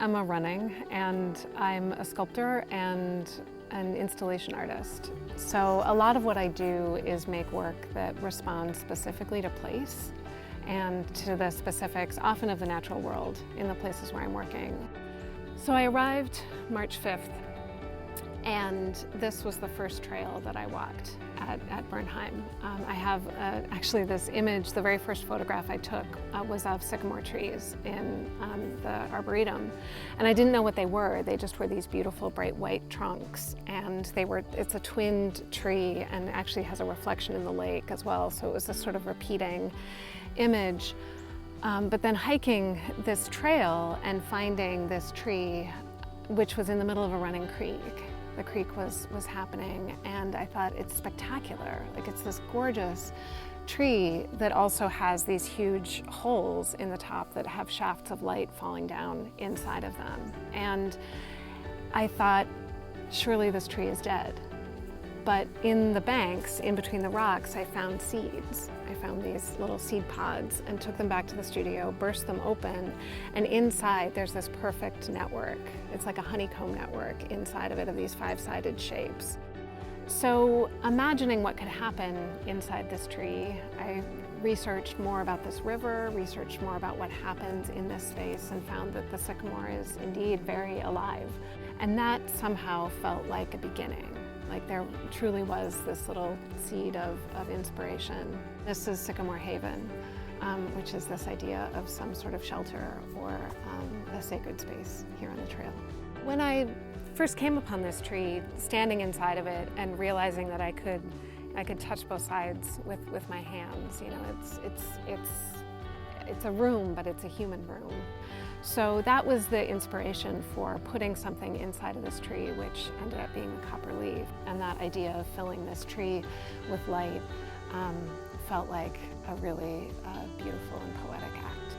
Emma Running, and I'm a sculptor and an installation artist. So a lot of what I do is make work that responds specifically to place and to the specifics, often of the natural world, in the places where I'm working. So I arrived March 5th, and this was the first trail that I walked at Bernheim. I have actually this image, the very first photograph I took was of sycamore trees in the Arboretum. And I didn't know what they were. They just were these beautiful bright white trunks. And it's a twinned tree and actually has a reflection in the lake as well. So it was this sort of repeating image. But then hiking this trail and finding this tree, which was in the middle of a running creek. The creek was happening, and I thought, it's spectacular. Like, it's this gorgeous tree that also has these huge holes in the top that have shafts of light falling down inside of them. And I thought, surely this tree is dead. But in the banks, in between the rocks, I found seeds. I found these little seed pods and took them back to the studio, burst them open, and inside there's this perfect network. It's like a honeycomb network inside of it of these five-sided shapes. So imagining what could happen inside this tree, I researched more about this river, researched more about what happens in this space, and found that the sycamore is indeed very alive. And that somehow felt like a beginning. Like there truly was this little seed of inspiration. This is Sycamore Haven, which is this idea of some sort of shelter or a sacred space here on the trail. When I first came upon this tree, standing inside of it and realizing that I could touch both sides with my hands, you know, it's a room, but it's a human room. So that was the inspiration for putting something inside of this tree, which ended up being the copper leaf. And that idea of filling this tree with light felt like a really beautiful and poetic act.